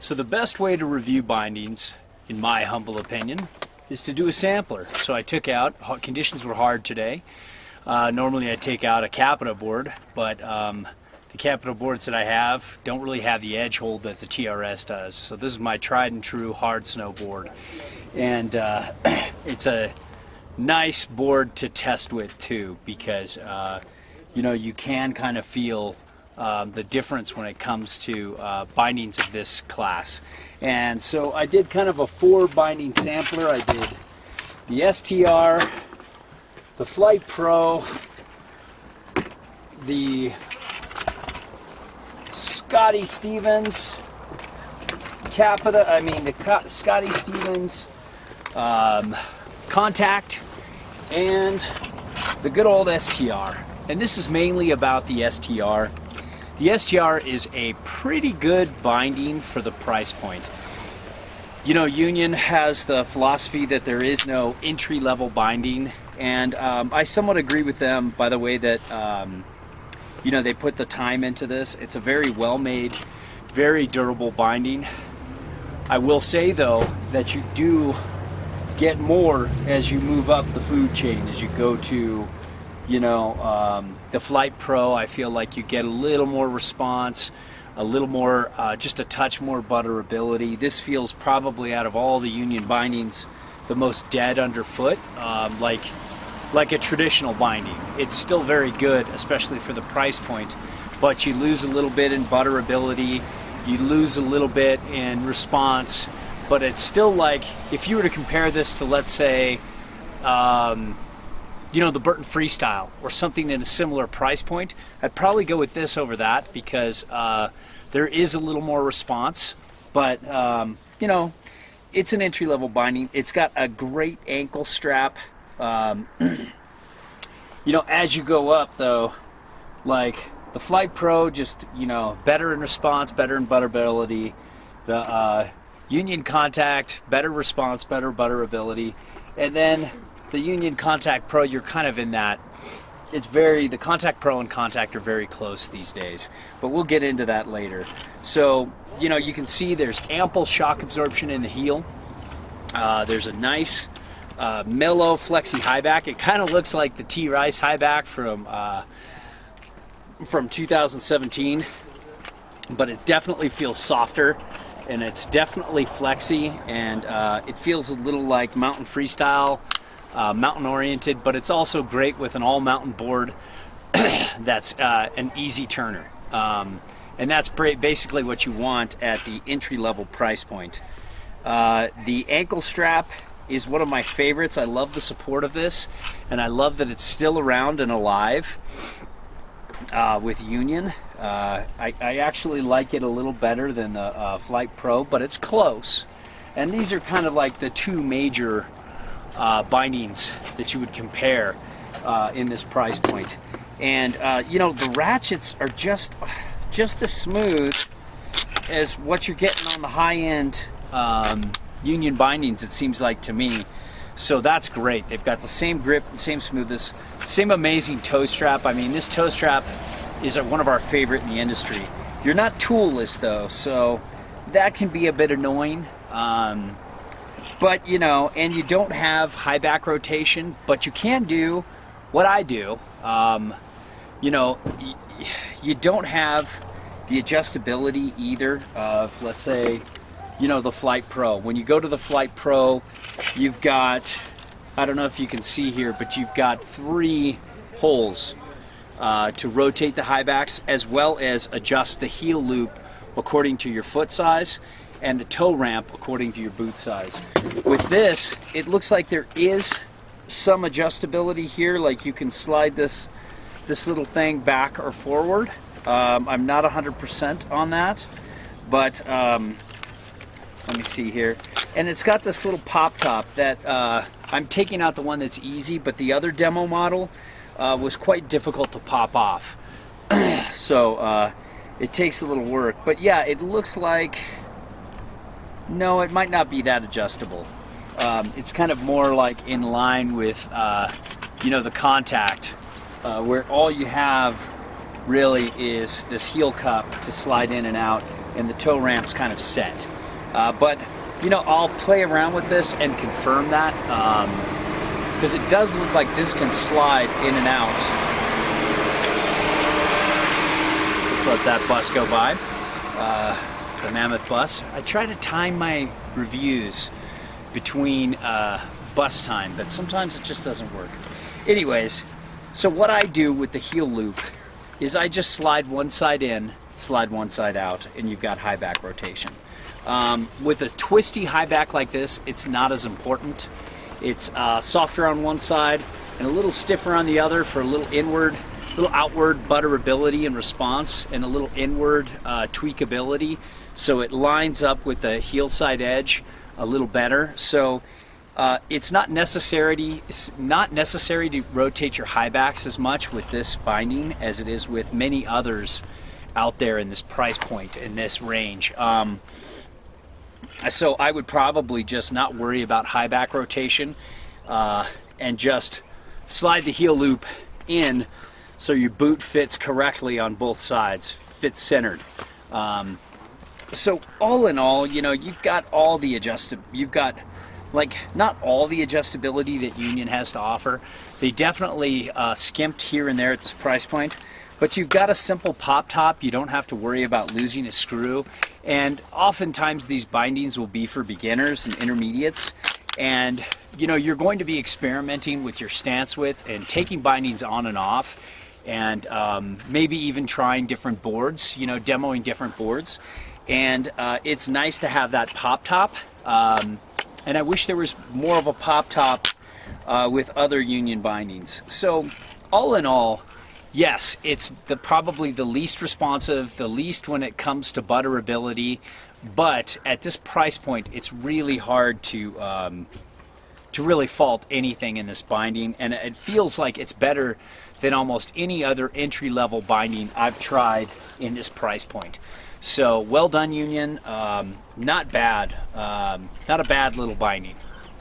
So the best way to review bindings, in my humble opinion, is to do a sampler. So I took out, conditions were hard today. Normally I take out a Capita board, but the Capita boards that I have don't really have the edge hold that the TRS does. So this is my tried and true hard snow board. And it's a nice board to test with too, because you know, you can kind of feel the difference when it comes to bindings of this class. And so I did kind of a 4 binding sampler. I did the STR, the Flight Pro, the Scotty Stevens, the Scotty Stevens Contact, and the good old STR. And this is mainly about the STR. The STR is a pretty good binding for the price point. You know, Union has the philosophy that there is no entry-level binding, and I somewhat agree with them by the way that you know, they put the time into this. It's a very well-made, very durable binding. I will say though that you do get more as you move up the food chain, as you go to, you know, the Flight Pro. I feel like you get a little more response, a little more, just a touch more butterability. This feels probably out of all the Union bindings the most dead underfoot, like a traditional binding. It's still very good, especially for the price point, but you lose a little bit in butterability, you lose a little bit in response, but it's still like, if you were to compare this to, let's say, you know, the Burton Freestyle or something in a similar price point, I'd probably go with this over that, because there is a little more response, but you know, it's an entry-level binding. It's got a great ankle strap. You know, as you go up though, like the Flight Pro, just, you know, better in response, better in butterability. The Union Contact, better response, better butterability. And then the Union Contact Pro, you're kind of in that, the Contact Pro and Contact are very close these days, but we'll get into that later. So, you know, you can see there's ample shock absorption in the heel. There's a nice mellow flexy high back. It kind of looks like the T. Rice high back from 2017, but it definitely feels softer, and it's definitely flexy, and it feels a little like Mountain Freestyle, mountain oriented, but it's also great with an all mountain board that's an easy turner, and that's basically what you want at the entry level price point. The ankle strap is one of my favorites. I love the support of this, and I love that it's still around and alive with Union. I actually like it a little better than the Flight Pro, but it's close. And these are kind of like the two major bindings that you would compare in this price point. And you know, the ratchets are just as smooth as what you're getting on the high-end Union bindings, it seems like to me. So that's great. They've got the same grip, the same smoothness, same amazing toe strap. I mean, this toe strap is one of our favorite in the industry. You're not toolless though, so that can be a bit annoying. But you know, and you don't have high back rotation, but you can do what I do. You know, you don't have the adjustability either of, let's say, you know, the Flight Pro. When you go to the Flight Pro, you've got, I don't know if you can see here, but you've got 3 holes to rotate the high backs, as well as adjust the heel loop according to your foot size and the toe ramp according to your boot size. With this, it looks like there is some adjustability here, like you can slide this little thing back or forward. I'm not 100% on that, but let me see here. And it's got this little pop top that I'm taking out the one that's easy, but the other demo model was quite difficult to pop off. So it takes a little work. But yeah, it looks like, no, it might not be that adjustable. It's kind of more like in line with, you know, the Contact, where all you have really is this heel cup to slide in and out. and the toe ramp's kind of set. But you know, I'll play around with this and confirm that, because it does look like this can slide in and out. Let's let that bus go by, the Mammoth bus. I try to time my reviews between bus time, but sometimes it just doesn't work. Anyways, so what I do with the heel loop is I just slide one side in, slide one side out, and you've got high back rotation. With a twisty high back like this, it's not as important. It's softer on one side and a little stiffer on the other for a little outward butterability and response, and a little inward tweakability. So it lines up with the heel side edge a little better. So it's not necessary to rotate your high backs as much with this binding as it is with many others out there in this price point, in this range. So I would probably just not worry about high back rotation and just slide the heel loop in so your boot fits correctly on both sides, fits centered. So all in all, you know, you've got all the you've got, like, not all the adjustability that Union has to offer. They definitely skimped here and there at this price point, but you've got a simple pop top. You don't have to worry about losing a screw, and oftentimes these bindings will be for beginners and intermediates, and you know, you're going to be experimenting with your stance width and taking bindings on and off, and maybe even trying different boards, you know, demoing different boards. And it's nice to have that pop top, and I wish there was more of a pop top with other Union bindings. So all in all, yes, it's probably the least responsive, the least when it comes to butterability, but at this price point, it's really hard to really fault anything in this binding, and it feels like it's better than almost any other entry-level binding I've tried in this price point. So well done, Union. Not bad. Not a bad little binding.